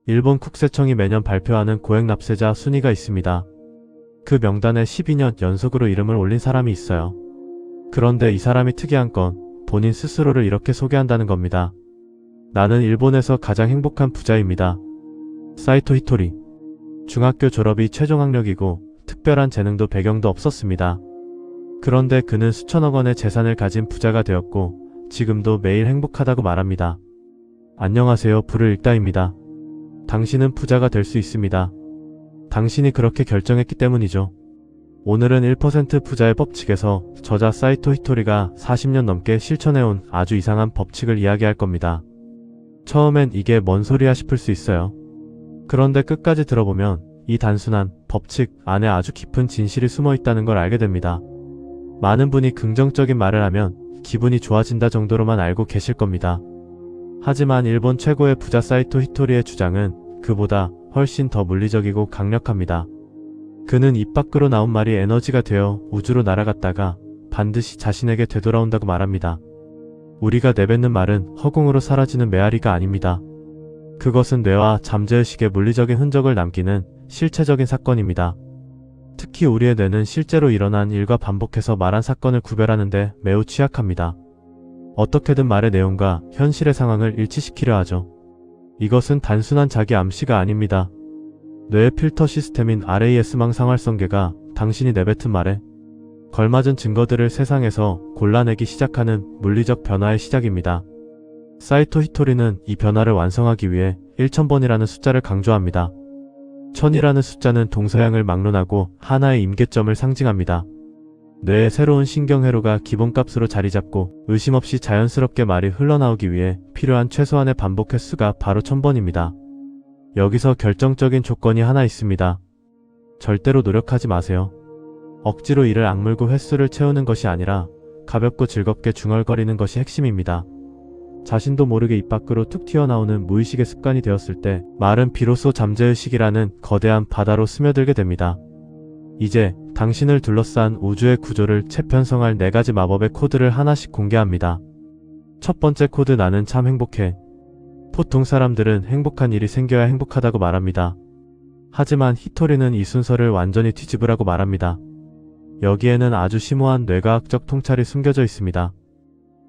일본 국세청이 매년 발표하는 고액 납세자 순위가 있습니다. 그 명단에 12년 연속으로 이름을 올린 사람이 있어요. 그런데 이 사람이 특이한 건 본인 스스로를 이렇게 소개한다는 겁니다. 나는 일본에서 가장 행복한 부자입니다. 사이토 히토리. 중학교 졸업이 최종 학력이고 특별한 재능도 배경도 없었습니다. 그런데 그는 수천억 원의 재산을 가진 부자가 되었고 지금도 매일 행복하다고 말합니다. 안녕하세요, 불을 읽다입니다. 당신은 부자가 될 수 있습니다. 당신이 그렇게 결정했기 때문이죠. 오늘은 1% 부자의 법칙에서 저자 사이토 히토리가 40년 넘게 실천해온 아주 이상한 법칙을 이야기할 겁니다. 처음엔 이게 뭔 소리야 싶을 수 있어요. 그런데 끝까지 들어보면 이 단순한 법칙 안에 아주 깊은 진실이 숨어 있다는 걸 알게 됩니다. 많은 분이 긍정적인 말을 하면 기분이 좋아진다 정도로만 알고 계실 겁니다. 하지만 일본 최고의 부자 사이토 히토리의 주장은 그보다 훨씬 더 물리적이고 강력합니다. 그는 입 밖으로 나온 말이 에너지가 되어 우주로 날아갔다가 반드시 자신에게 되돌아온다고 말합니다. 우리가 내뱉는 말은 허공으로 사라지는 메아리가 아닙니다. 그것은 뇌와 잠재의식의 물리적인 흔적을 남기는 실체적인 사건입니다. 특히 우리의 뇌는 실제로 일어난 일과 반복해서 말한 사건을 구별하는데 매우 취약합니다. 어떻게든 말의 내용과 현실의 상황을 일치시키려 하죠. 이것은 단순한 자기 암시가 아닙니다. 뇌의 필터 시스템인 RAS망 상활성계가 당신이 내뱉은 말에 걸맞은 증거들을 세상에서 골라내기 시작하는 물리적 변화의 시작입니다. 사이토 히토리는 이 변화를 완성하기 위해 1000번이라는 숫자를 강조합니다. 1000이라는 숫자는 동서양을 막론하고 하나의 임계점을 상징합니다. 뇌의 새로운 신경회로가 기본값으로 자리잡고 의심 없이 자연스럽게 말이 흘러나오기 위해 필요한 최소한의 반복 횟수가 바로 1000번입니다. 여기서 결정적인 조건이 하나 있습니다. 절대로 노력하지 마세요. 억지로 이를 악물고 횟수를 채우는 것이 아니라 가볍고 즐겁게 중얼거리는 것이 핵심입니다. 자신도 모르게 입 밖으로 툭 튀어나오는 무의식의 습관이 되었을 때 말은 비로소 잠재의식이라는 거대한 바다로 스며들게 됩니다. 이제 당신을 둘러싼 우주의 구조를 재편성할 4가지 마법의 코드를 하나씩 공개합니다. 첫 번째 코드, 나는 참 행복해. 보통 사람들은 행복한 일이 생겨야 행복하다고 말합니다. 하지만 히토리는 이 순서를 완전히 뒤집으라고 말합니다. 여기에는 아주 심오한 뇌과학적 통찰이 숨겨져 있습니다.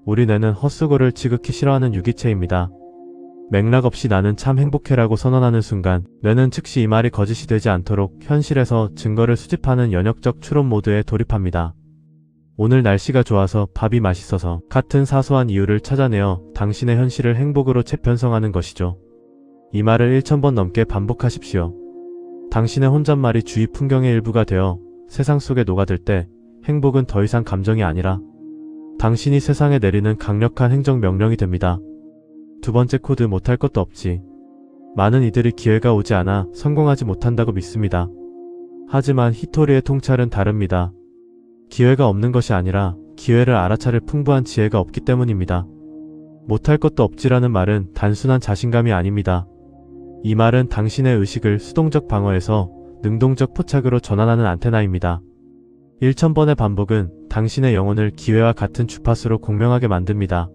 우리 뇌는 헛수고를 지극히 싫어하는 유기체입니다. 맥락 없이 나는 참 행복해라고 선언하는 순간 뇌는 즉시 이 말이 거짓이 되지 않도록 현실에서 증거를 수집하는 연역적 추론 모드에 돌입합니다. 오늘 날씨가 좋아서 밥이 맛있어서 같은 사소한 이유를 찾아내어 당신의 현실을 행복으로 재편성하는 것이죠. 이 말을 1000번 넘게 반복하십시오. 당신의 혼잣말이 주위 풍경의 일부가 되어 세상 속에 녹아들 때 행복은 더 이상 감정이 아니라 당신이 세상에 내리는 강력한 행정명령이 됩니다. 두 번째 코드, 못할 것도 없지. 많은 이들이 기회가 오지 않아 성공하지 못한다고 믿습니다. 하지만 히토리의 통찰은 다릅니다. 기회가 없는 것이 아니라 기회를 알아차릴 풍부한 지혜가 없기 때문입니다. 못할 것도 없지라는 말은 단순한 자신감이 아닙니다. 이 말은 당신의 의식을 수동적 방어에서 능동적 포착으로 전환하는 안테나입니다. 1000번의 반복은 당신의 영혼을 기회와 같은 주파수로 공명하게 만듭니다.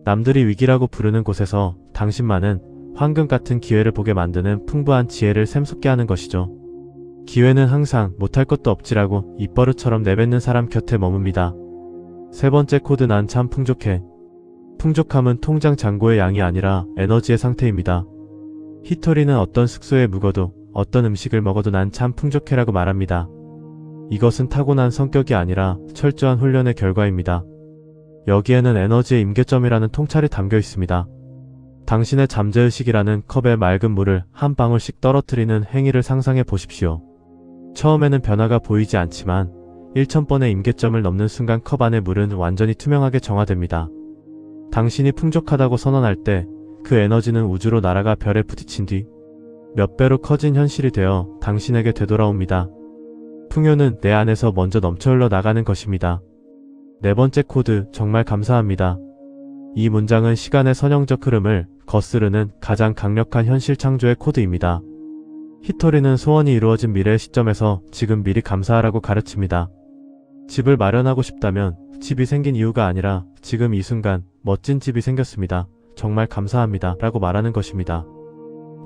남들이 위기라고 부르는 곳에서 당신만은 황금 같은 기회를 보게 만드는 풍부한 지혜를 샘솟게 하는 것이죠. 기회는 항상 못할 것도 없지라고 입버릇처럼 내뱉는 사람 곁에 머뭅니다. 세 번째 코드, 난 참 풍족해. 풍족함은 통장 잔고의 양이 아니라 에너지의 상태입니다. 히토리는 어떤 숙소에 묵어도 어떤 음식을 먹어도 난 참 풍족해라고 말합니다. 이것은 타고난 성격이 아니라 철저한 훈련의 결과입니다. 여기에는 에너지의 임계점이라는 통찰이 담겨 있습니다. 당신의 잠재의식이라는 컵에 맑은 물을 한 방울씩 떨어뜨리는 행위를 상상해 보십시오. 처음에는 변화가 보이지 않지만 1000번의 임계점을 넘는 순간 컵 안의 물은 완전히 투명하게 정화됩니다. 당신이 풍족하다고 선언할 때 그 에너지는 우주로 날아가 별에 부딪힌 뒤 몇 배로 커진 현실이 되어 당신에게 되돌아옵니다. 풍요는 내 안에서 먼저 넘쳐 흘러 나가는 것입니다. 네 번째 코드, 정말 감사합니다. 이 문장은 시간의 선형적 흐름을 거스르는 가장 강력한 현실 창조의 코드입니다. 히토리는 소원이 이루어진 미래의 시점에서 지금 미리 감사하라고 가르칩니다. 집을 마련하고 싶다면 집이 생긴 이유가 아니라 지금 이 순간 멋진 집이 생겼습니다. 정말 감사합니다. 라고 말하는 것입니다.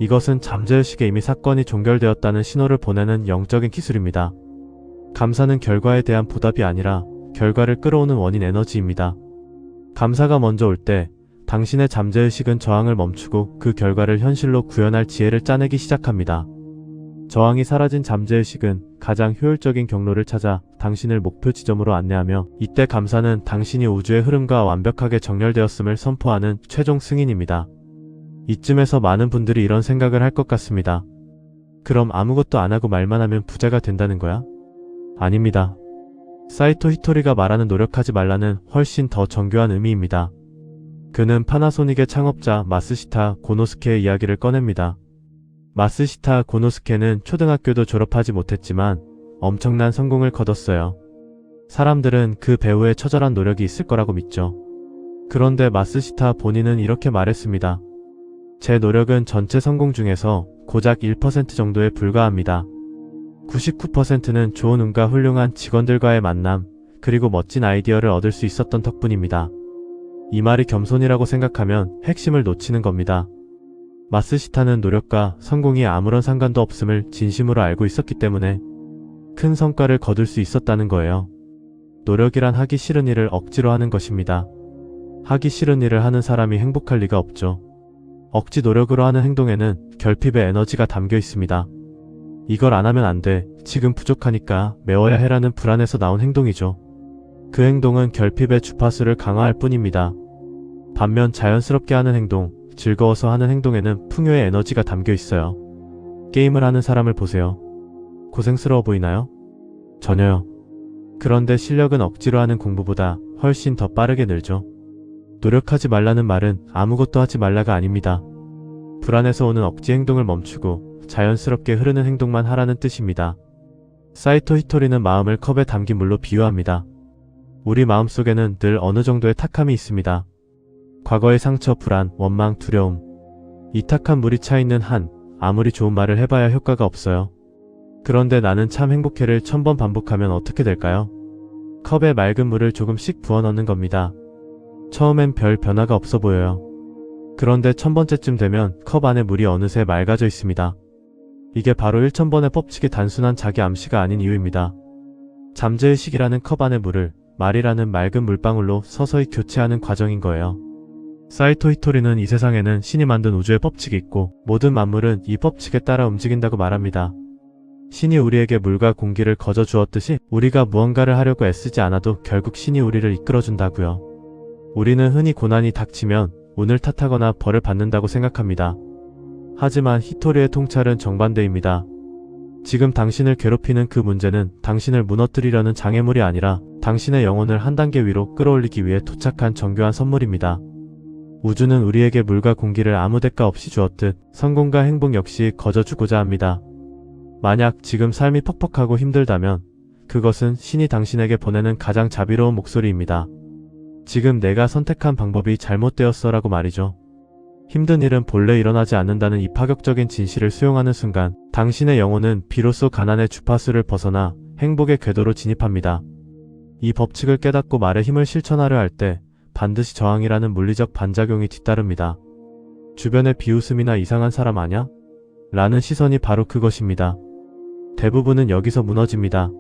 이것은 잠재의식에 이미 사건이 종결되었다는 신호를 보내는 영적인 기술입니다. 감사는 결과에 대한 보답이 아니라 결과를 끌어오는 원인 에너지입니다. 감사가 먼저 올 때 당신의 잠재의식은 저항을 멈추고 그 결과를 현실로 구현할 지혜를 짜내기 시작합니다. 저항이 사라진 잠재의식은 가장 효율적인 경로를 찾아 당신을 목표 지점으로 안내하며, 이때 감사는 당신이 우주의 흐름과 완벽하게 정렬되었음을 선포하는 최종 승인입니다. 이쯤에서 많은 분들이 이런 생각을 할 것 같습니다. 그럼 아무것도 안 하고 말만 하면 부자가 된다는 거야? 아닙니다. 사이토 히토리가 말하는 노력하지 말라는 훨씬 더 정교한 의미입니다. 그는 파나소닉의 창업자 마쓰시타 고노스케의 이야기를 꺼냅니다. 마쓰시타 고노스케는 초등학교도 졸업하지 못했지만 엄청난 성공을 거뒀어요. 사람들은 그 배우의 처절한 노력이 있을 거라고 믿죠. 그런데 마쓰시타 본인은 이렇게 말했습니다. 제 노력은 전체 성공 중에서 고작 1% 정도에 불과합니다. 99%는 좋은 운과 훌륭한 직원들과의 만남, 그리고 멋진 아이디어를 얻을 수 있었던 덕분입니다. 이 말이 겸손이라고 생각하면 핵심을 놓치는 겁니다. 마쓰시타는 노력과 성공이 아무런 상관도 없음을 진심으로 알고 있었기 때문에 큰 성과를 거둘 수 있었다는 거예요. 노력이란 하기 싫은 일을 억지로 하는 것입니다. 하기 싫은 일을 하는 사람이 행복할 리가 없죠. 억지 노력으로 하는 행동에는 결핍의 에너지가 담겨 있습니다. 이걸 안 하면 안 돼, 지금 부족하니까 메워야 해라는 불안에서 나온 행동이죠. 그 행동은 결핍의 주파수를 강화할 뿐입니다. 반면 자연스럽게 하는 행동, 즐거워서 하는 행동에는 풍요의 에너지가 담겨 있어요. 게임을 하는 사람을 보세요. 고생스러워 보이나요? 전혀요. 그런데 실력은 억지로 하는 공부보다 훨씬 더 빠르게 늘죠. 노력하지 말라는 말은 아무것도 하지 말라가 아닙니다. 불안에서 오는 억지 행동을 멈추고 자연스럽게 흐르는 행동만 하라는 뜻입니다. 사이토 히토리는 마음을 컵에 담긴 물로 비유합니다. 우리 마음속에는 늘 어느 정도의 탁함이 있습니다. 과거의 상처, 불안, 원망, 두려움. 이 탁한 물이 차있는 한, 아무리 좋은 말을 해봐야 효과가 없어요. 그런데 나는 참 행복해를 1000번 반복하면 어떻게 될까요? 컵에 맑은 물을 조금씩 부어 넣는 겁니다. 처음엔 별 변화가 없어 보여요. 그런데 1000번째쯤 되면 컵 안에 물이 어느새 맑아져 있습니다. 이게 바로 1000번의 법칙의 단순한 자기 암시가 아닌 이유입니다. 잠재의식이라는 컵 안의 물을 말이라는 맑은 물방울로 서서히 교체하는 과정인 거예요. 사이토 히토리는 이 세상에는 신이 만든 우주의 법칙이 있고 모든 만물은 이 법칙에 따라 움직인다고 말합니다. 신이 우리에게 물과 공기를 거저 주었듯이 우리가 무언가를 하려고 애쓰지 않아도 결국 신이 우리를 이끌어준다고요. 우리는 흔히 고난이 닥치면 운을 탓하거나 벌을 받는다고 생각합니다. 하지만 히토리의 통찰은 정반대입니다. 지금 당신을 괴롭히는 그 문제는 당신을 무너뜨리려는 장애물이 아니라 당신의 영혼을 한 단계 위로 끌어올리기 위해 도착한 정교한 선물입니다. 우주는 우리에게 물과 공기를 아무 대가 없이 주었듯 성공과 행복 역시 거저 주고자 합니다. 만약 지금 삶이 퍽퍽하고 힘들다면 그것은 신이 당신에게 보내는 가장 자비로운 목소리입니다. 지금 내가 선택한 방법이 잘못되었어 라고 말이죠. 힘든 일은 본래 일어나지 않는다는 이 파격적인 진실을 수용하는 순간 당신의 영혼은 비로소 가난의 주파수를 벗어나 행복의 궤도로 진입합니다. 이 법칙을 깨닫고 말의 힘을 실천하려 할 때 반드시 저항이라는 물리적 반작용이 뒤따릅니다. 주변의 비웃음이나 이상한 사람 아냐? 라는 시선이 바로 그것입니다. 대부분은 여기서 무너집니다.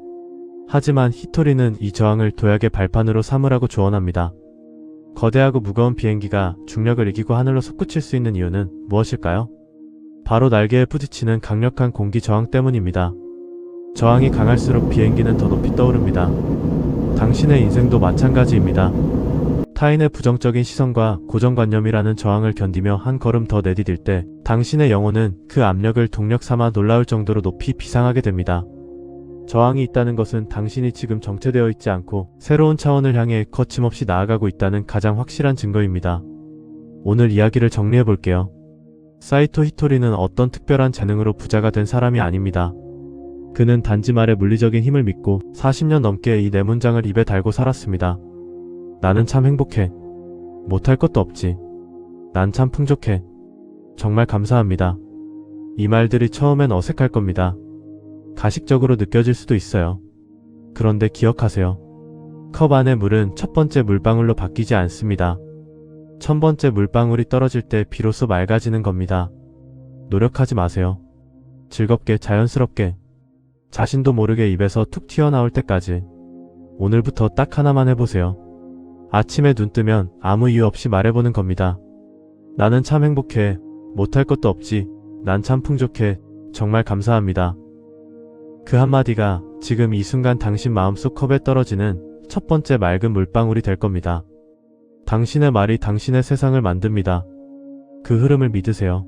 하지만 히토리는 이 저항을 도약의 발판으로 삼으라고 조언합니다. 거대하고 무거운 비행기가 중력을 이기고 하늘로 솟구칠 수 있는 이유는 무엇일까요? 바로 날개에 부딪히는 강력한 공기 저항 때문입니다. 저항이 강할수록 비행기는 더 높이 떠오릅니다. 당신의 인생도 마찬가지입니다. 타인의 부정적인 시선과 고정관념이라는 저항을 견디며 한 걸음 더 내디딜 때 당신의 영혼은 그 압력을 동력 삼아 놀라울 정도로 높이 비상하게 됩니다. 저항이 있다는 것은 당신이 지금 정체되어 있지 않고 새로운 차원을 향해 거침없이 나아가고 있다는 가장 확실한 증거입니다. 오늘 이야기를 정리해 볼게요. 사이토 히토리는 어떤 특별한 재능으로 부자가 된 사람이 아닙니다. 그는 단지 말의 물리적인 힘을 믿고 40년 넘게 이 네 문장을 입에 달고 살았습니다. 나는 참 행복해. 못할 것도 없지. 난 참 풍족해. 정말 감사합니다. 이 말들이 처음엔 어색할 겁니다. 가식적으로 느껴질 수도 있어요. 그런데 기억하세요. 컵 안의 물은 첫 번째 물방울로 바뀌지 않습니다. 1000번째 물방울이 떨어질 때 비로소 맑아지는 겁니다. 노력하지 마세요. 즐겁게 자연스럽게 자신도 모르게 입에서 툭 튀어나올 때까지 오늘부터 딱 하나만 해보세요. 아침에 눈 뜨면 아무 이유 없이 말해보는 겁니다. 나는 참 행복해. 못할 것도 없지. 난 참 풍족해. 정말 감사합니다. 그 한마디가 지금 이 순간 당신 마음속 컵에 떨어지는 첫 번째 맑은 물방울이 될 겁니다. 당신의 말이 당신의 세상을 만듭니다. 그 흐름을 믿으세요.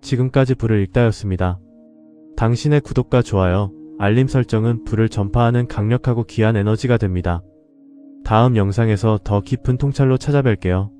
지금까지 불을 읽다였습니다. 당신의 구독과 좋아요, 알림 설정은 불을 전파하는 강력하고 귀한 에너지가 됩니다. 다음 영상에서 더 깊은 통찰로 찾아뵐게요.